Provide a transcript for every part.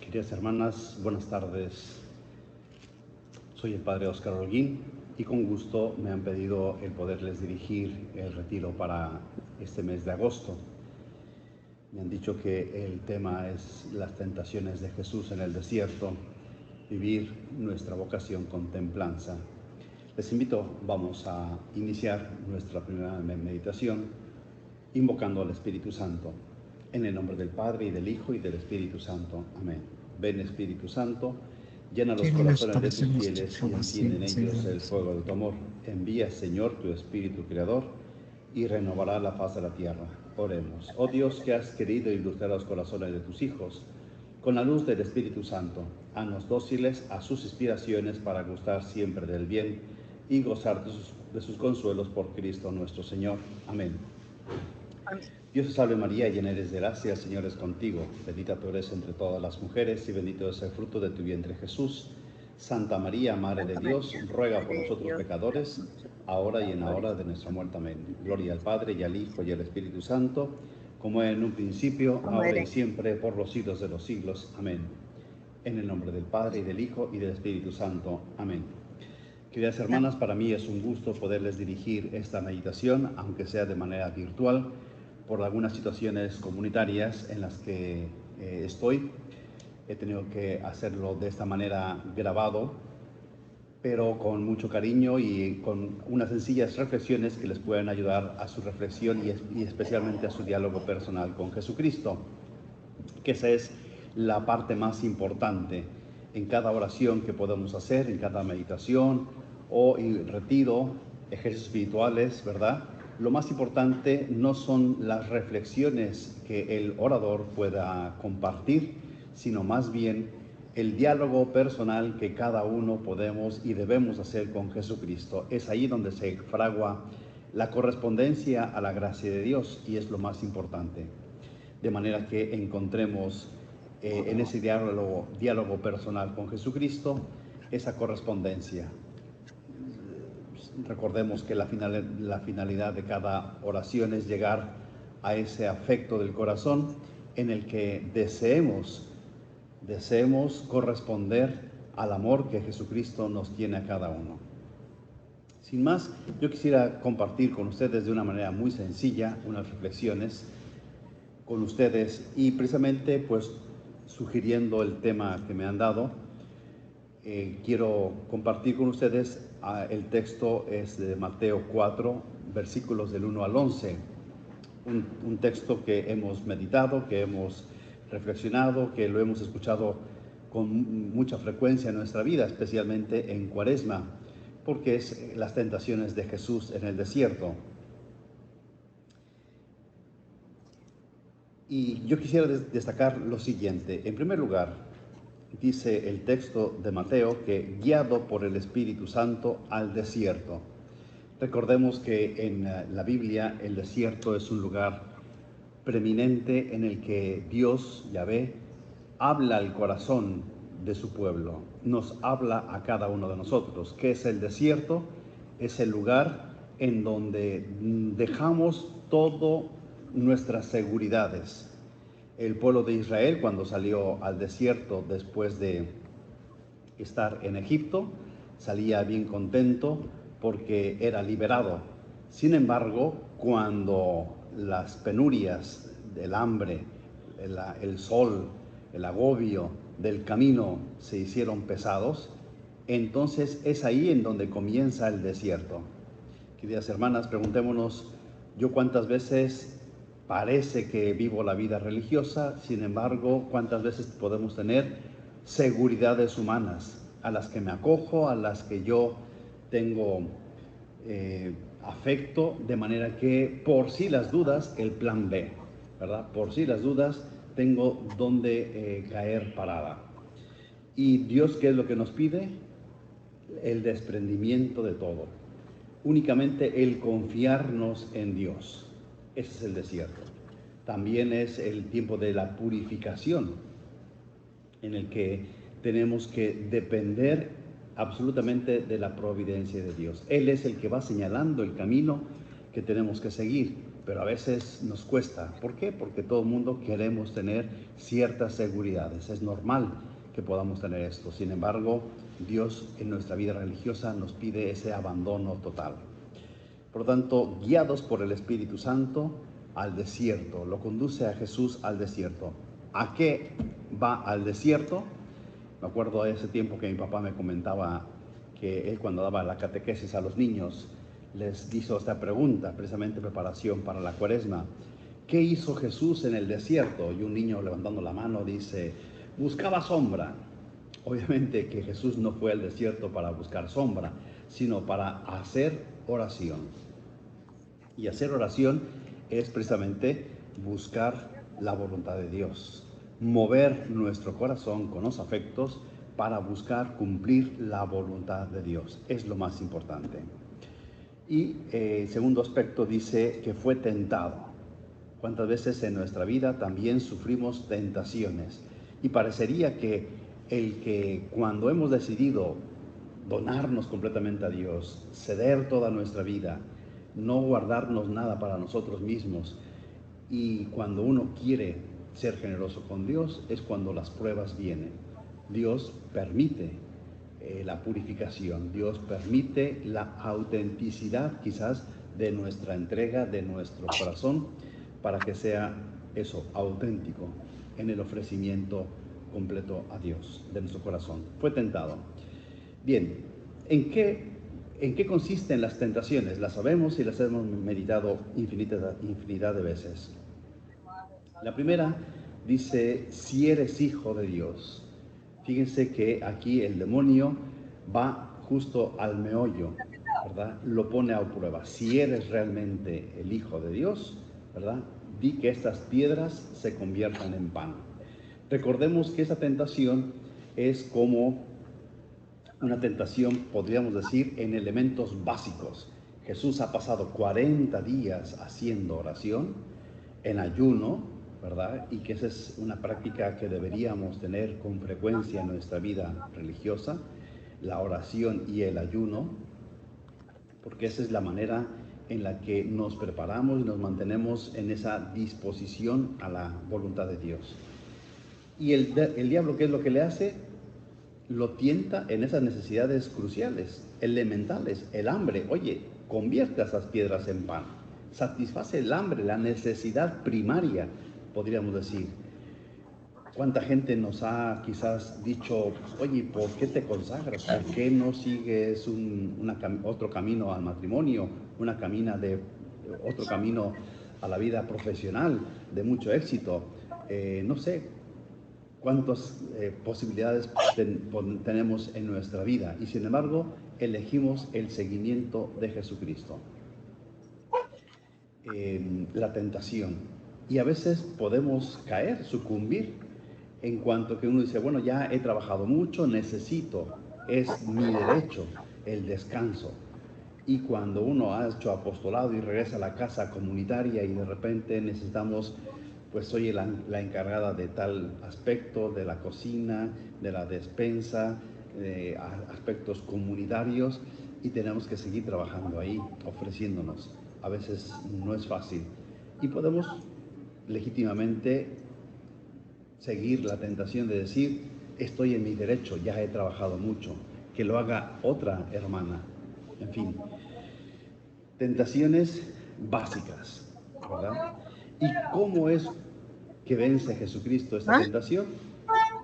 Queridas hermanas, buenas tardes. Soy el padre Óscar Holguín y con gusto me han pedido el poderles dirigir el retiro para este mes de agosto. Me han dicho que el tema es las tentaciones de Jesús en el desierto, vivir nuestra vocación con templanza. Les invito, vamos a iniciar nuestra primera meditación invocando al Espíritu Santo. En el nombre del Padre, y del Hijo, y del Espíritu Santo. Amén. Ven, Espíritu Santo, llena los corazones de tus fieles y enciende en ellos el fuego de tu amor. Envía, Señor, tu Espíritu Creador, y renovará la faz de la tierra. Oremos. Oh Dios, que has querido ilustrar los corazones de tus hijos con la luz del Espíritu Santo, haznos dóciles a sus inspiraciones para gustar siempre del bien y gozar de sus consuelos por Cristo nuestro Señor. Amén. Dios te salve María, llena eres de gracia, el Señor es contigo. Bendita tú eres entre todas las mujeres y bendito es el fruto de tu vientre Jesús. Santa María, Madre de Dios, ruega por nosotros pecadores, ahora y en la hora de nuestra muerte. Amén. Gloria al Padre, y al Hijo, y al Espíritu Santo, como en un principio, ahora y siempre, por los siglos de los siglos. Amén. En el nombre del Padre, y del Hijo, y del Espíritu Santo. Amén. Queridas hermanas, para mí es un gusto poderles dirigir esta meditación, aunque sea de manera virtual, por algunas situaciones comunitarias en las que estoy. He tenido que hacerlo de esta manera grabado, pero con mucho cariño y con unas sencillas reflexiones que les puedan ayudar a su reflexión y especialmente a su diálogo personal con Jesucristo, que esa es la parte más importante en cada oración que podemos hacer, en cada meditación o retiro, ejercicios espirituales, ¿verdad? Lo más importante no son las reflexiones que el orador pueda compartir, sino más bien el diálogo personal que cada uno podemos y debemos hacer con Jesucristo. Es ahí donde se fragua la correspondencia a la gracia de Dios y es lo más importante. De manera que encontremos en ese diálogo personal con Jesucristo esa correspondencia. Recordemos que la finalidad de cada oración es llegar a ese afecto del corazón en el que deseemos corresponder al amor que Jesucristo nos tiene a cada uno. Sin más, yo quisiera compartir con ustedes de una manera muy sencilla unas reflexiones con ustedes y precisamente pues sugiriendo el tema que me han dado, quiero compartir con ustedes el texto es de Mateo 4, versículos del 1 al 11, un texto que hemos meditado, que hemos reflexionado, que lo hemos escuchado con mucha frecuencia en nuestra vida, especialmente en Cuaresma, porque es las tentaciones de Jesús en el desierto. Y yo quisiera destacar lo siguiente. En primer lugar, dice el texto de Mateo que guiado por el Espíritu Santo al desierto. Recordemos que en la Biblia el desierto es un lugar preeminente en el que Dios, Yahvé, habla al corazón de su pueblo, nos habla a cada uno de nosotros. ¿Qué es el desierto? Es el lugar en donde dejamos todo nuestras seguridades. El pueblo de Israel, cuando salió al desierto después de estar en Egipto, salía bien contento porque era liberado. Sin embargo, cuando las penurias del hambre, el sol, el agobio del camino se hicieron pesados, entonces es ahí en donde comienza el desierto. Queridas hermanas, preguntémonos, ¿yo cuántas veces parece que vivo la vida religiosa? Sin embargo, ¿cuántas veces podemos tener seguridades humanas a las que me acojo, a las que yo tengo afecto, de manera que por si las dudas, el plan B, ¿verdad? Por si las dudas, tengo donde caer parada. ¿Y Dios qué es lo que nos pide? El desprendimiento de todo. Únicamente el confiarnos en Dios. Ese es el desierto. También es el tiempo de la purificación, en el que tenemos que depender absolutamente de la providencia de Dios. Él es el que va señalando el camino que tenemos que seguir. pero a veces nos cuesta. ¿Por qué? Porque todo el mundo queremos tener ciertas seguridades. Es normal que podamos tener esto. Sin embargo, Dios en nuestra vida religiosa nos pide ese abandono total. Por lo tanto, guiados por el Espíritu Santo al desierto, lo conduce a Jesús al desierto. ¿A qué va al desierto? Me acuerdo de ese tiempo que mi papá me comentaba que él, cuando daba la catequesis a los niños, les hizo esta pregunta, precisamente preparación para la Cuaresma. ¿Qué hizo Jesús en el desierto? Y un niño, levantando la mano, dice: buscaba sombra. Obviamente que Jesús no fue al desierto para buscar sombra, sino para hacer oración. Y hacer oración es precisamente buscar la voluntad de Dios, mover nuestro corazón con los afectos para buscar cumplir la voluntad de Dios. Es lo más importante. Y el segundo aspecto dice que fue tentado. ¿Cuántas veces en nuestra vida también sufrimos tentaciones? Y parecería que cuando hemos decidido donarnos completamente a Dios, ceder toda nuestra vida, no guardarnos nada para nosotros mismos, y cuando uno quiere ser generoso con Dios, es cuando las pruebas vienen. Dios permite la purificación, Dios permite la autenticidad quizás de nuestra entrega, de nuestro corazón, para que sea eso, auténtico, en el ofrecimiento completo a Dios, de nuestro corazón. Fue tentado. Bien, ¿en qué consisten las tentaciones? Las sabemos y las hemos meditado infinidad de veces. La primera dice: si eres hijo de Dios. Fíjense que aquí el demonio va justo al meollo, ¿verdad? Lo pone a prueba. Si eres realmente el hijo de Dios, ¿verdad? Di que estas piedras se conviertan en pan. Recordemos que esa tentación es como una tentación, podríamos decir, en elementos básicos. Jesús ha pasado 40 días haciendo oración en ayuno, ¿verdad? Y que esa es una práctica que deberíamos tener con frecuencia en nuestra vida religiosa, la oración y el ayuno, porque esa es la manera en la que nos preparamos y nos mantenemos en esa disposición a la voluntad de Dios. Y el diablo, ¿qué es lo que le hace? Lo tienta en esas necesidades cruciales, elementales, el hambre. Oye, convierte esas piedras en pan. Satisface el hambre, la necesidad primaria, podríamos decir. ¿Cuánta gente nos ha quizás dicho: oye, ¿por qué te consagras? ¿Por qué no sigues otro camino al matrimonio, otro camino a la vida profesional de mucho éxito? No sé cuántas posibilidades tenemos en nuestra vida, y sin embargo elegimos el seguimiento de Jesucristo. La tentación, y a veces podemos caer, sucumbir, en cuanto que uno dice: bueno, ya he trabajado mucho, es mi derecho el descanso. Y cuando uno ha hecho apostolado y regresa a la casa comunitaria y de repente necesitamos, pues soy la encargada de tal aspecto, de la cocina, de la despensa, aspectos comunitarios, y tenemos que seguir trabajando ahí, ofreciéndonos. A veces no es fácil y podemos legítimamente seguir la tentación de decir: estoy en mi derecho, ya he trabajado mucho, que lo haga otra hermana. En fin, tentaciones básicas, ¿verdad? ¿Y cómo es que vence Jesucristo esta tentación?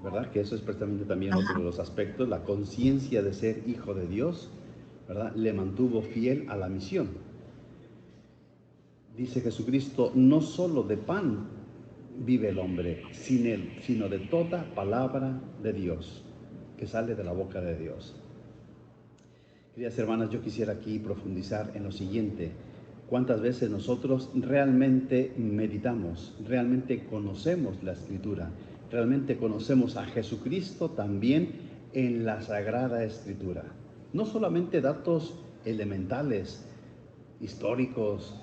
¿Verdad? Que eso es precisamente también otro de los aspectos. La conciencia de ser hijo de Dios, ¿verdad?, le mantuvo fiel a la misión. Dice Jesucristo: no solo de pan vive el hombre, sino de toda palabra de Dios que sale de la boca de Dios. Queridas hermanas, yo quisiera aquí profundizar en lo siguiente: ¿cuántas veces nosotros realmente meditamos, realmente conocemos la Escritura, realmente conocemos a Jesucristo también en la Sagrada Escritura? No solamente datos elementales, históricos,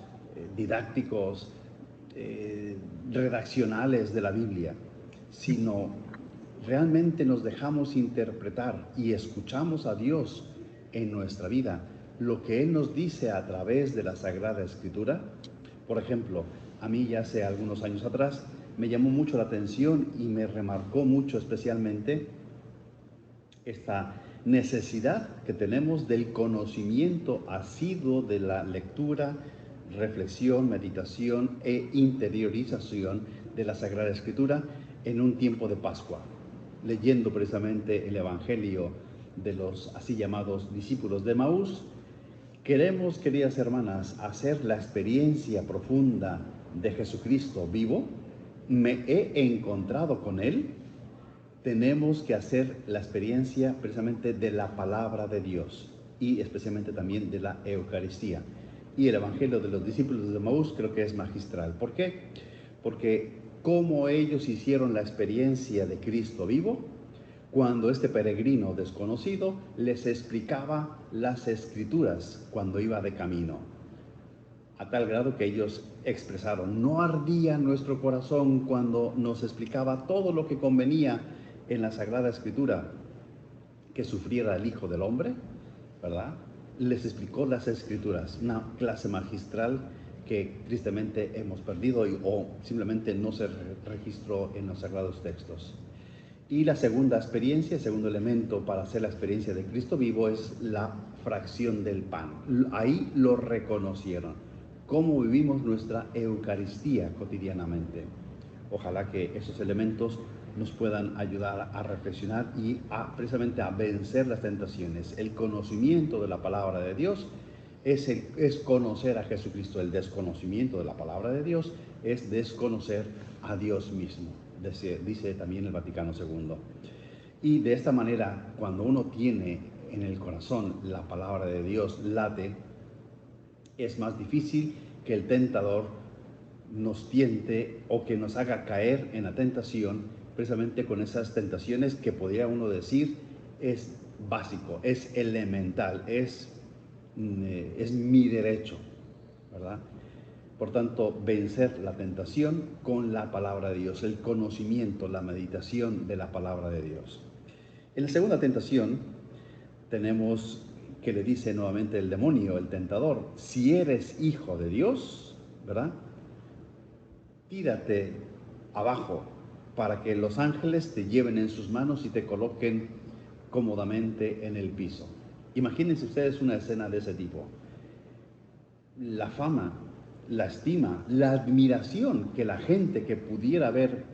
didácticos, redaccionales de la Biblia, sino realmente nos dejamos interpretar y escuchamos a Dios en nuestra vida, lo que Él nos dice a través de la Sagrada Escritura. Por ejemplo, a mí ya hace algunos años atrás me llamó mucho la atención y me remarcó mucho especialmente esta necesidad que tenemos del conocimiento asiduo de la lectura, reflexión, meditación e interiorización de la Sagrada Escritura en un tiempo de Pascua, leyendo precisamente el Evangelio de los así llamados discípulos de Emaús. Queremos, queridas hermanas, hacer la experiencia profunda de Jesucristo vivo. Me he encontrado con Él. Tenemos que hacer la experiencia precisamente de la palabra de Dios y especialmente también de la Eucaristía. Y el Evangelio de los discípulos de Emaús creo que es magistral. ¿Por qué? Porque como ellos hicieron la experiencia de Cristo vivo, cuando este peregrino desconocido les explicaba las Escrituras cuando iba de camino, a tal grado que ellos expresaron: no ardía nuestro corazón cuando nos explicaba todo lo que convenía en la Sagrada Escritura que sufriera el Hijo del Hombre, ¿verdad? Les explicó las Escrituras, una clase magistral que tristemente hemos perdido o simplemente no se registró en los sagrados textos. Y la segunda experiencia, el segundo elemento para hacer la experiencia de Cristo vivo es la fracción del pan. Ahí lo reconocieron, cómo vivimos nuestra Eucaristía cotidianamente. Ojalá que esos elementos nos puedan ayudar a reflexionar y precisamente a vencer las tentaciones. El conocimiento de la palabra de Dios es conocer a Jesucristo. El desconocimiento de la palabra de Dios es desconocer a Dios mismo, dice también el Vaticano II. Y de esta manera, cuando uno tiene en el corazón la palabra de Dios late, es más difícil que el tentador nos tiente o que nos haga caer en la tentación, precisamente con esas tentaciones que podría uno decir es básico, es elemental, es mi derecho, ¿verdad? Por tanto, vencer la tentación con la palabra de Dios, el conocimiento, la meditación de la palabra de Dios. En la segunda tentación tenemos que le dice nuevamente el demonio, el tentador: si eres hijo de Dios, ¿verdad?, tírate abajo para que los ángeles te lleven en sus manos y te coloquen cómodamente en el piso. Imagínense ustedes una escena de ese tipo. La fama, la estima, la admiración que la gente que pudiera ver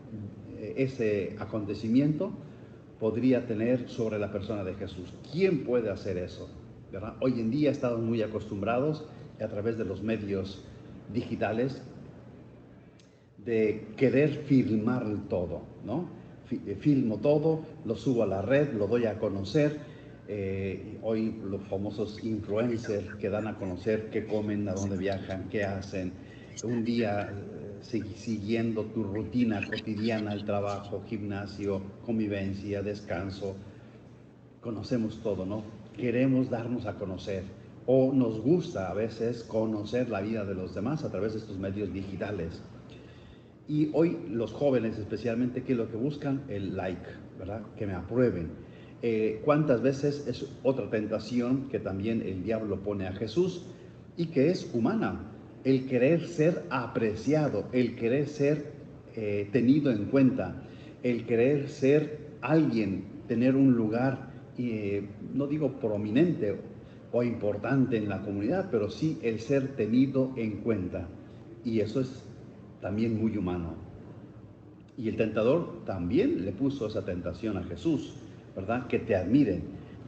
ese acontecimiento podría tener sobre la persona de Jesús. ¿Quién puede hacer eso? ¿Verdad? Hoy en día estamos muy acostumbrados a través de los medios digitales de querer filmar todo, ¿no? Filmo todo, lo subo a la red, lo doy a conocer. Hoy los famosos influencers que dan a conocer qué comen, a dónde viajan, qué hacen. Un día siguiendo tu rutina cotidiana, el trabajo, gimnasio, convivencia, descanso. Conocemos todo, ¿no? Queremos darnos a conocer o nos gusta a veces conocer la vida de los demás a través de estos medios digitales. Y hoy los jóvenes especialmente, ¿qué es lo que buscan? El like, ¿verdad? Que me aprueben. ¿Cuántas veces es otra tentación que también el diablo pone a Jesús y que es humana? El querer ser apreciado, el querer ser tenido en cuenta, el querer ser alguien, tener un lugar, no digo prominente o importante en la comunidad, pero sí el ser tenido en cuenta. Y eso es también muy humano. Y el tentador también le puso esa tentación a Jesús, ¿verdad? Que te admiren,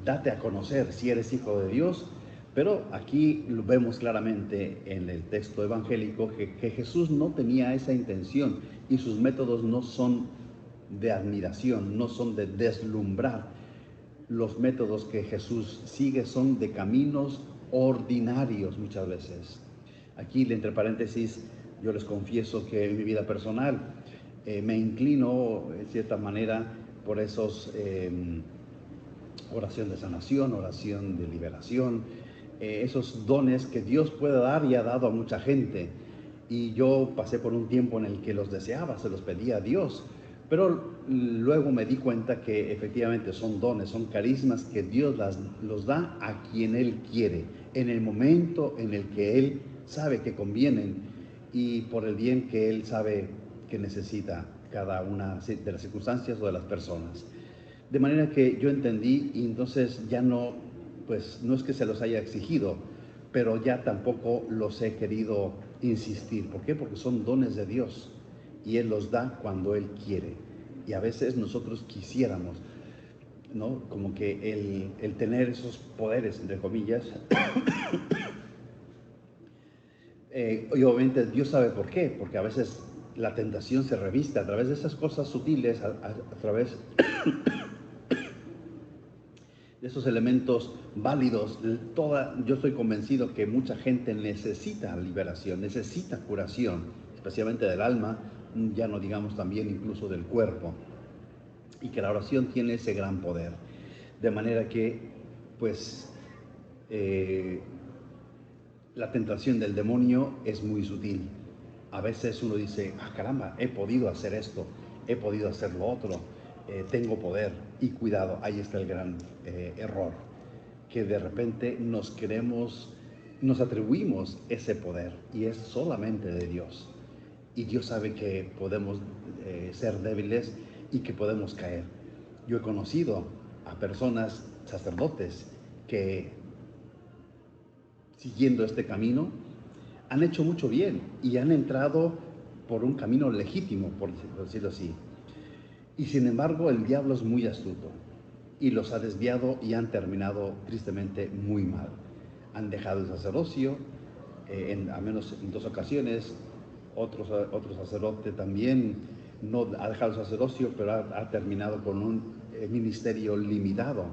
date a conocer si eres hijo de Dios. Pero aquí lo vemos claramente en el texto evangélico que Jesús no tenía esa intención y sus métodos no son de admiración, no son de deslumbrar. Los métodos que Jesús sigue son de caminos ordinarios muchas veces. Aquí, entre paréntesis, yo les confieso que en mi vida personal me inclino, en cierta manera, por esos oración de sanación, oración de liberación, esos dones que Dios puede dar y ha dado a mucha gente. Y yo pasé por un tiempo en el que los deseaba, se los pedía a Dios, pero luego me di cuenta que efectivamente son dones, son carismas que Dios los da a quien Él quiere, en el momento en el que Él sabe que convienen. y por el bien que Él sabe que necesita cada una de las circunstancias o de las personas. De manera que yo entendí y entonces ya no, pues no es que se los haya exigido, pero ya tampoco los he querido insistir. ¿Por qué? Porque son dones de Dios y Él los da cuando Él quiere. Y a veces nosotros quisiéramos, ¿no? Como que el tener esos poderes, entre comillas, y obviamente Dios sabe por qué, porque a veces la tentación se reviste a través de esas cosas sutiles, a través de esos elementos válidos. Yo estoy convencido que mucha gente necesita liberación, necesita curación, especialmente del alma, ya no digamos también incluso del cuerpo, y que la oración tiene ese gran poder. De manera que, pues, la tentación del demonio es muy sutil. A veces uno dice, caramba, he podido hacer esto, he podido hacer lo otro, tengo poder. Y cuidado, ahí está el gran error, que de repente nos atribuimos ese poder y es solamente de Dios. Y Dios sabe que podemos ser débiles y que podemos caer. Yo he conocido a personas, sacerdotes, que siguiendo este camino han hecho mucho bien y han entrado por un camino legítimo, por decirlo así. Y sin embargo, el diablo es muy astuto y los ha desviado y han terminado tristemente muy mal. Han dejado el sacerdocio, al menos en 2 ocasiones. Otro sacerdote también no ha dejado el sacerdocio, pero ha terminado con un ministerio limitado.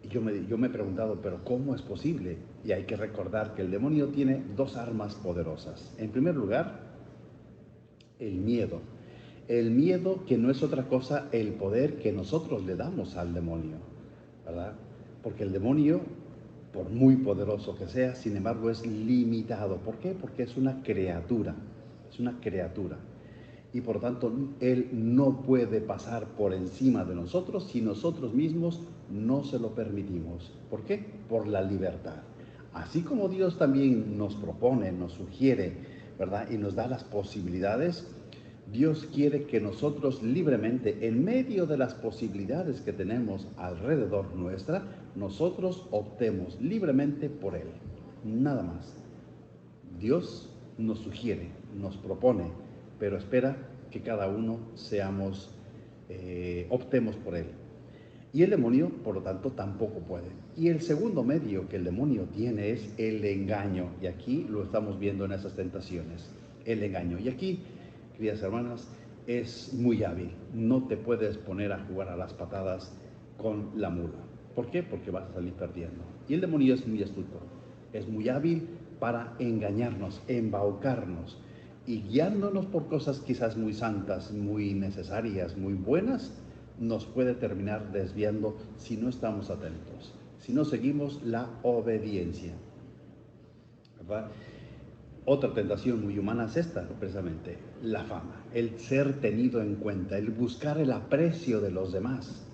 Y yo me he preguntado, ¿pero cómo es posible? Y hay que recordar que el demonio tiene 2 armas poderosas. En primer lugar, el miedo. El miedo, que no es otra cosa el poder que nosotros le damos al demonio, ¿verdad? Porque el demonio, por muy poderoso que sea, sin embargo es limitado. ¿Por qué? Porque es una criatura, y por lo tanto él no puede pasar por encima de nosotros si nosotros mismos no se lo permitimos. ¿Por qué? Por la libertad. Así como Dios también nos propone, nos sugiere, ¿verdad? Y nos da las posibilidades, Dios quiere que nosotros libremente, en medio de las posibilidades que tenemos alrededor nuestra, nosotros optemos libremente por Él. Nada más. Dios nos sugiere, nos propone, pero espera que cada uno optemos por Él. Y el demonio, por lo tanto, tampoco puede. Y el segundo medio que el demonio tiene es el engaño. Y aquí lo estamos viendo en esas tentaciones. El engaño. Y aquí, queridas hermanas, es muy hábil. No te puedes poner a jugar a las patadas con la mula. ¿Por qué? Porque vas a salir perdiendo. Y el demonio es muy astuto. Es muy hábil para engañarnos, embaucarnos. Y guiándonos por cosas quizás muy santas, muy necesarias, muy buenas, nos puede terminar desviando si no estamos atentos, si no seguimos la obediencia, ¿verdad? Otra tentación muy humana es esta, precisamente, la fama, el ser tenido en cuenta, el buscar el aprecio de los demás.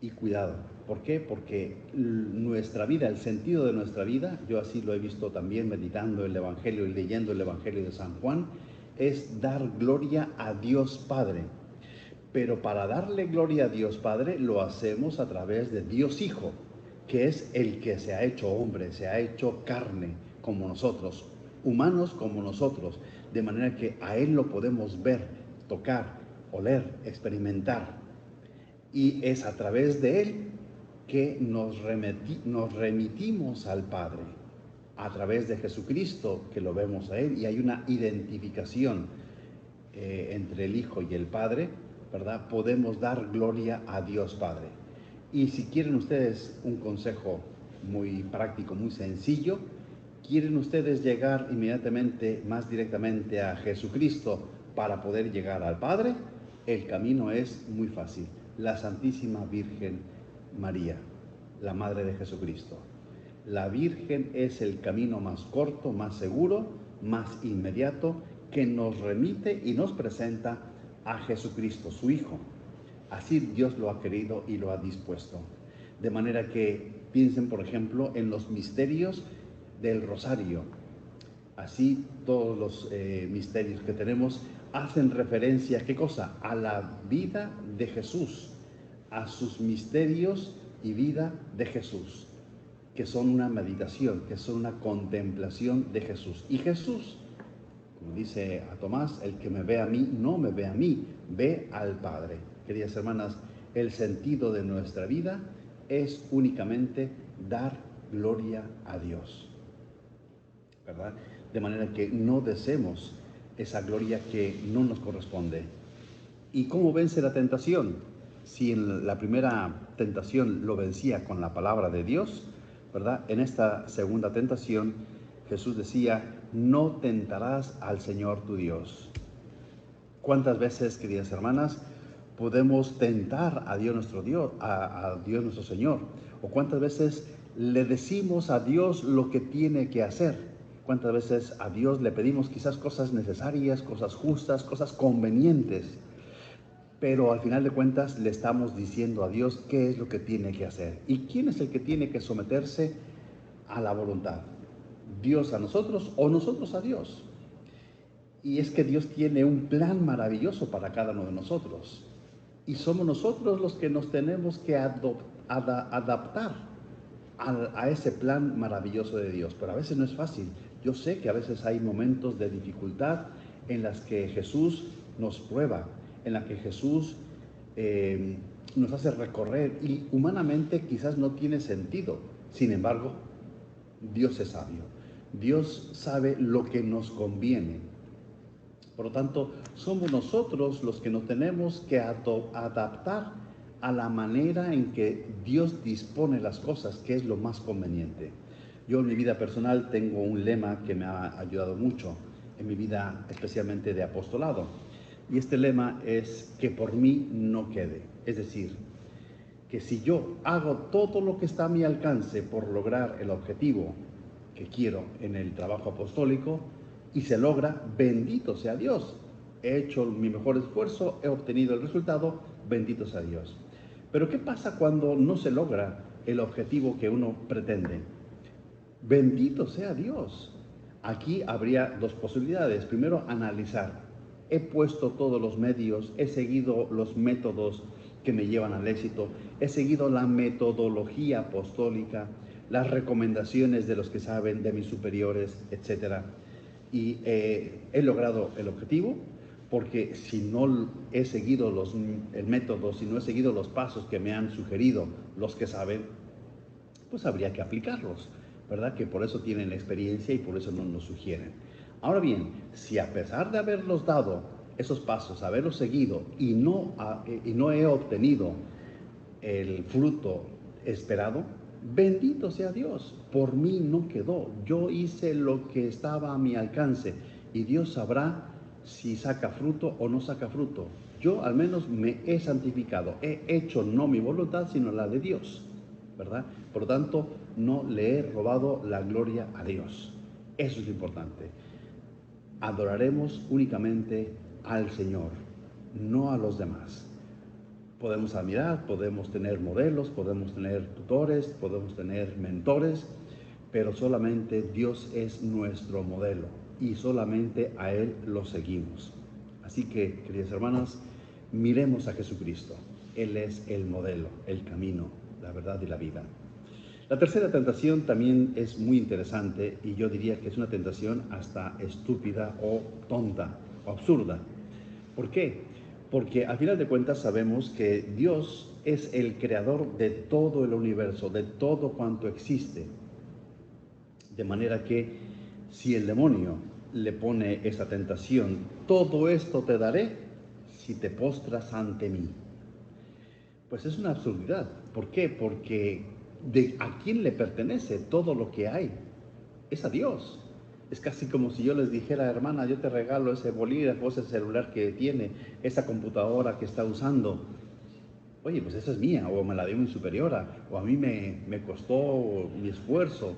Y cuidado, ¿por qué? Porque nuestra vida, el sentido de nuestra vida, yo así lo he visto también meditando el Evangelio y leyendo el Evangelio de San Juan, es dar gloria a Dios Padre. Pero para darle gloria a Dios Padre lo hacemos a través de Dios Hijo, que es el que se ha hecho hombre, se ha hecho carne como nosotros, humanos como nosotros, de manera que a Él lo podemos ver, tocar, oler, experimentar. Y es a través de Él que nos remitimos al Padre, a través de Jesucristo que lo vemos a Él, y hay una identificación entre el Hijo y el Padre, ¿verdad? Podemos dar gloria a Dios Padre. Y si quieren ustedes un consejo muy práctico, muy sencillo, quieren ustedes llegar inmediatamente, más directamente a Jesucristo para poder llegar al Padre, el camino es muy fácil. La Santísima Virgen María, la Madre de Jesucristo. La Virgen es el camino más corto, más seguro, más inmediato, que nos remite y nos presenta a Jesucristo, su Hijo. Así Dios lo ha querido y lo ha dispuesto. De manera que piensen, por ejemplo, en los misterios del rosario. Así todos los misterios que tenemos hacen referencia, ¿qué cosa? A la vida de Jesús, a sus misterios y vida de Jesús, que son una meditación, que son una contemplación de Jesús. Y Jesús, como dice a Tomás, el que me ve a mí, no me ve a mí, ve al Padre. Queridas hermanas, el sentido de nuestra vida es únicamente dar gloria a Dios, ¿verdad? De manera que no deseemos esa gloria que no nos corresponde. ¿Y cómo vence la tentación? Si en la primera tentación lo vencía con la palabra de Dios, ¿verdad? En esta segunda tentación Jesús decía, no tentarás al Señor tu Dios. ¿Cuántas veces, queridas hermanas, podemos tentar a Dios nuestro Dios, a Dios nuestro Señor? ¿O cuántas veces le decimos a Dios lo que tiene que hacer? ¿Cuántas veces a Dios le pedimos quizás cosas necesarias, cosas justas, cosas convenientes? Pero al final de cuentas le estamos diciendo a Dios qué es lo que tiene que hacer. ¿Y quién es el que tiene que someterse a la voluntad? ¿Dios a nosotros o nosotros a Dios? Y es que Dios tiene un plan maravilloso para cada uno de nosotros. Y somos nosotros los que nos tenemos que adaptar a ese plan maravilloso de Dios. Pero a veces no es fácil. Yo sé que a veces hay momentos de dificultad en las que Jesús nos prueba, en la que Jesús nos hace recorrer y humanamente quizás no tiene sentido. Sin embargo, Dios es sabio. Dios sabe lo que nos conviene. Por lo tanto, somos nosotros los que nos tenemos que adaptar a la manera en que Dios dispone las cosas, que es lo más conveniente. Yo en mi vida personal tengo un lema que me ha ayudado mucho, en mi vida especialmente de apostolado. Y este lema es que por mí no quede. Es decir, que si yo hago todo lo que está a mi alcance por lograr el objetivo que quiero en el trabajo apostólico y se logra, bendito sea Dios. He hecho mi mejor esfuerzo, he obtenido el resultado, bendito sea Dios. Pero ¿qué pasa cuando no se logra el objetivo que uno pretende? Bendito sea Dios. Aquí habría dos posibilidades. Primero, analizar. He puesto todos los medios, he seguido los métodos que me llevan al éxito, he seguido la metodología apostólica, las recomendaciones de los que saben, de mis superiores, etc. Y he logrado el objetivo, porque si no he seguido el método, si no he seguido los pasos que me han sugerido los que saben, pues habría que aplicarlos, ¿verdad? Que por eso tienen la experiencia y por eso no nos sugieren. Ahora bien, si a pesar de haberlos dado esos pasos, haberlos seguido y no he obtenido el fruto esperado, bendito sea Dios, por mí no quedó. Yo hice lo que estaba a mi alcance y Dios sabrá si saca fruto o no saca fruto. Yo al menos me he santificado, he hecho no mi voluntad sino la de Dios, ¿verdad? Por lo tanto, no le he robado la gloria a Dios. Eso es lo importante. Adoraremos únicamente al Señor, no a los demás. Podemos admirar, podemos tener modelos, podemos tener tutores, podemos tener mentores, pero solamente Dios es nuestro modelo y solamente a Él lo seguimos. Así que, queridas hermanas, miremos a Jesucristo. Él es el modelo, el camino, la verdad y la vida. La tercera tentación también es muy interesante y yo diría que es una tentación hasta estúpida o tonta o absurda. ¿Por qué? Porque al final de cuentas sabemos que Dios es el creador de todo el universo, de todo cuanto existe. De manera que si el demonio le pone esa tentación, todo esto te daré si te postras ante mí. Pues es una absurdidad. ¿Por qué? Porque ¿a quién le pertenece todo lo que hay? Es a Dios. Es casi como si yo les dijera, hermana, yo te regalo ese bolígrafo, ese celular que tiene, esa computadora que está usando. Oye, pues esa es mía, o me la dio mi superiora, o a mí me costó mi esfuerzo.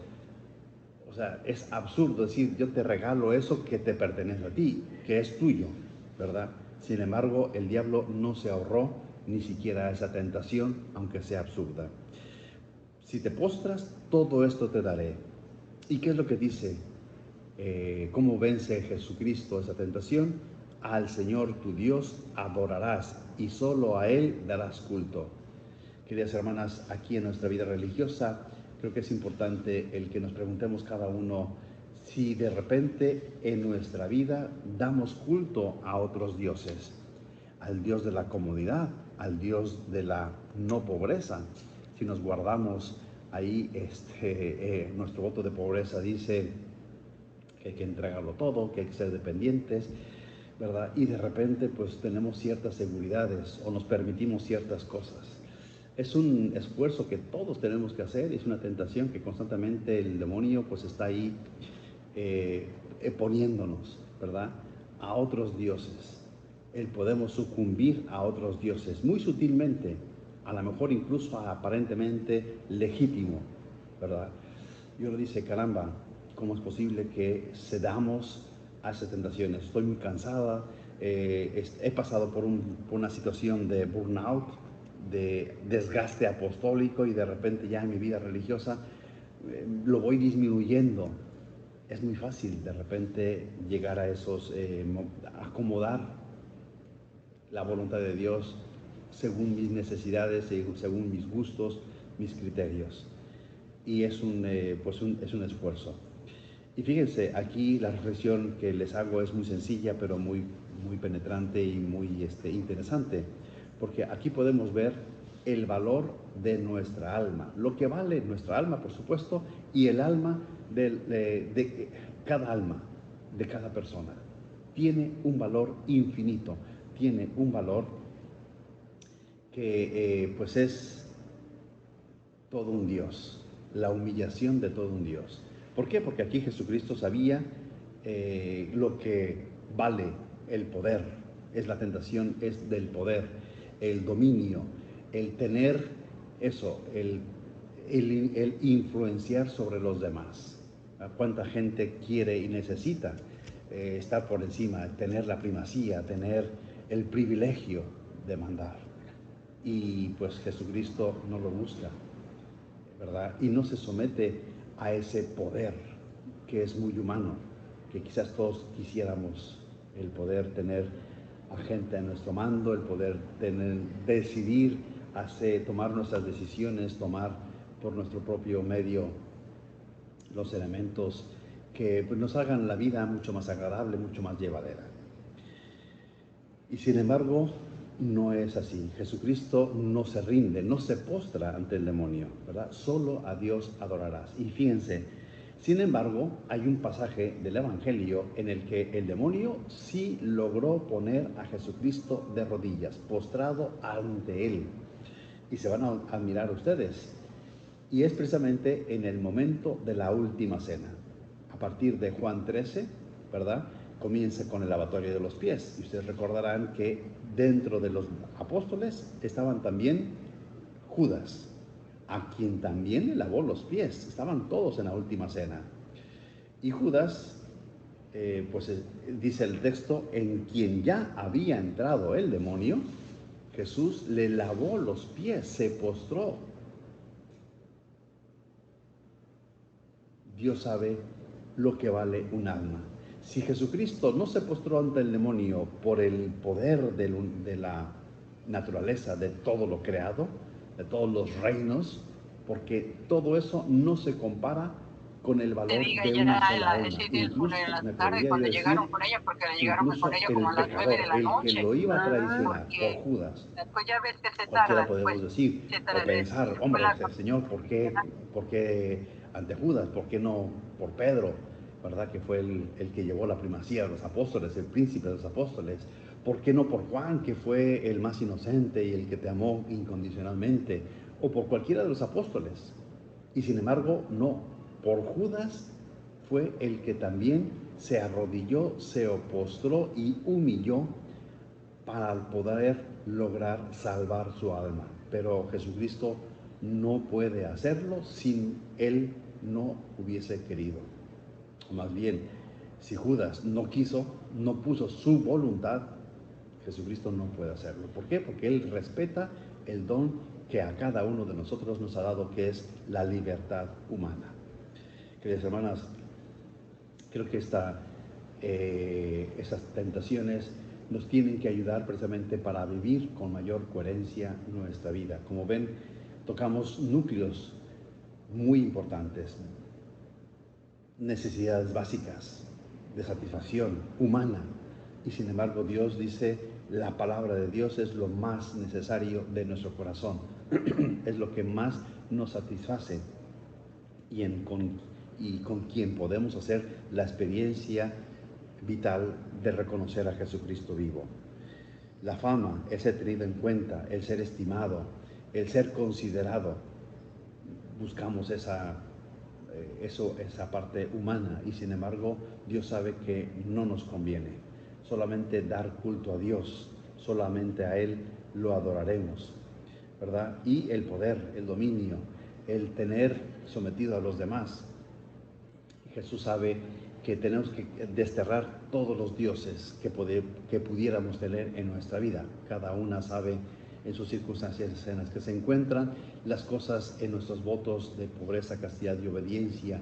O sea, es absurdo decir, yo te regalo eso que te pertenece a ti, que es tuyo, ¿verdad? Sin embargo, el diablo no se ahorró ni siquiera esa tentación, aunque sea absurda. Si te postras, todo esto te daré. ¿Y qué es lo que dice ¿Cómo vence Jesucristo esa tentación? Al Señor tu Dios adorarás y solo a Él darás culto. Queridas hermanas, aquí en nuestra vida religiosa creo que es importante el que nos preguntemos cada uno si de repente en nuestra vida damos culto a otros dioses, al Dios de la comodidad, al Dios de la no pobreza. Si nos guardamos ahí, nuestro voto de pobreza dice que hay que entregarlo todo, que hay que ser dependientes, ¿verdad? Y de repente pues tenemos ciertas seguridades o nos permitimos ciertas cosas. Es un esfuerzo que todos tenemos que hacer, es una tentación que constantemente el demonio pues está ahí poniéndonos, ¿verdad?, a otros dioses. Podemos sucumbir a otros dioses muy sutilmente, a lo mejor incluso aparentemente legítimo, ¿verdad? Y uno dice, caramba, ¿cómo es posible que cedamos a esas tentaciones? Estoy muy cansada, he pasado por una situación de burnout, de desgaste apostólico, y de repente ya en mi vida religiosa lo voy disminuyendo. Es muy fácil de repente llegar a acomodar la voluntad de Dios según mis necesidades, según mis gustos, mis criterios. Y es un esfuerzo. Y fíjense, aquí la reflexión que les hago es muy sencilla, pero muy penetrante y muy interesante, porque aquí podemos ver el valor de nuestra alma, lo que vale nuestra alma, por supuesto, y el alma de cada alma, de cada persona. Tiene un valor infinito, tiene un valor que pues es todo un Dios, la humillación de todo un Dios. ¿Por qué? Porque aquí Jesucristo sabía lo que vale el poder. Es la tentación, es del poder, el dominio, el tener eso, el influenciar sobre los demás. ¿Cuánta gente quiere y necesita estar por encima, tener la primacía, tener el privilegio de mandar? Y pues Jesucristo no lo busca, ¿verdad? Y no se somete a ese poder que es muy humano, que quizás todos quisiéramos, el poder tener a gente a nuestro mando, el poder decidir, tomar nuestras decisiones, tomar por nuestro propio medio los elementos que pues, nos hagan la vida mucho más agradable, mucho más llevadera. Y sin embargo, no es así. Jesucristo no se rinde, no se postra ante el demonio, ¿verdad? Solo a Dios adorarás. Y fíjense, sin embargo, hay un pasaje del Evangelio en el que el demonio sí logró poner a Jesucristo de rodillas, postrado ante él. Y se van a admirar ustedes. Y es precisamente en el momento de la última cena. A partir de Juan 13, ¿verdad?, comienza con el lavatorio de los pies. Y ustedes recordarán que dentro de los apóstoles estaban también Judas, a quien también le lavó los pies. Estaban todos en la última cena. Y Judas, dice el texto, en quien ya había entrado el demonio, Jesús le lavó los pies, se postró. Dios sabe lo que vale un alma. Si Jesucristo no se postró ante el demonio por el poder de la naturaleza, de todo lo creado, de todos los reinos, porque todo eso no se compara con el valor de una sola alma. Incluso, me atrevería a decir, incluso el pecador, el que lo iba a traicionar por Judas. Cualquiera podemos decir o pensar, hombre, Señor, ¿por qué ante Judas? ¿Por qué no por Pedro? ¿Verdad? Que fue el que llevó la primacía de los apóstoles, el príncipe de los apóstoles. ¿Por qué no por Juan, que fue el más inocente y el que te amó incondicionalmente? O por cualquiera de los apóstoles. Y sin embargo, no. Por Judas fue el que también se arrodilló, se postró y humilló para poder lograr salvar su alma. Pero Jesucristo no puede hacerlo si Él no hubiese querido. O más bien, si Judas no quiso, no puso su voluntad, Jesucristo no puede hacerlo. ¿Por qué? Porque Él respeta el don que a cada uno de nosotros nos ha dado, que es la libertad humana. Queridas hermanas, Creo que esas tentaciones nos tienen que ayudar precisamente para vivir con mayor coherencia nuestra vida. Como ven, tocamos núcleos muy importantes, necesidades básicas de satisfacción humana, y sin embargo Dios dice, la palabra de Dios es lo más necesario de nuestro corazón, es lo que más nos satisface y con quien podemos hacer la experiencia vital de reconocer a Jesucristo vivo. La fama, el ser tenido en cuenta, el ser estimado, el ser considerado, buscamos esa parte humana, y sin embargo Dios sabe que no nos conviene. Solamente dar culto a Dios, solamente a Él lo adoraremos, ¿verdad? Y el poder, el dominio, el tener sometido a los demás. Jesús sabe que tenemos que desterrar todos los dioses que pudiéramos tener en nuestra vida. Cada una sabe en sus circunstancias en las que se encuentran, las cosas en nuestros votos de pobreza, castidad y obediencia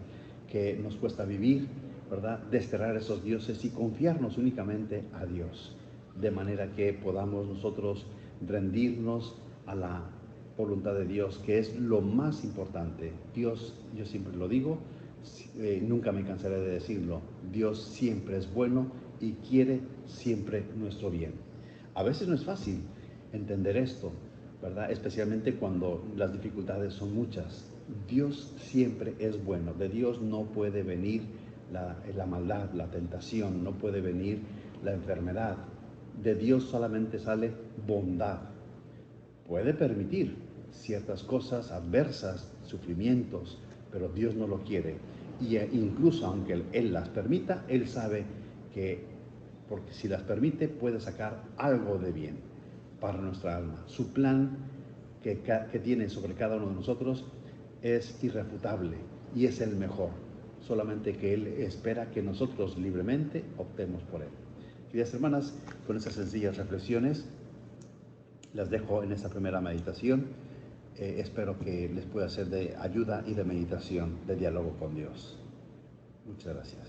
que nos cuesta vivir, ¿verdad? Desterrar esos dioses y confiarnos únicamente a Dios, de manera que podamos nosotros rendirnos a la voluntad de Dios, que es lo más importante. Dios, yo siempre lo digo, nunca me cansaré de decirlo, Dios siempre es bueno y quiere siempre nuestro bien. A veces no es fácil entender esto, ¿verdad? Especialmente cuando las dificultades son muchas. Dios siempre es bueno, de Dios no puede venir la maldad, la tentación, no puede venir la enfermedad. De Dios solamente sale bondad. Puede permitir ciertas cosas adversas, sufrimientos, pero Dios no lo quiere. Y incluso aunque Él las permita, Él sabe que, porque si las permite, puede sacar algo de bien para nuestra alma. Su plan que tiene sobre cada uno de nosotros es irrefutable y es el mejor. Solamente que Él espera que nosotros libremente optemos por Él. Queridas hermanas, con esas sencillas reflexiones las dejo en esta primera meditación. Espero que les pueda ser de ayuda y de meditación, de diálogo con Dios. Muchas gracias.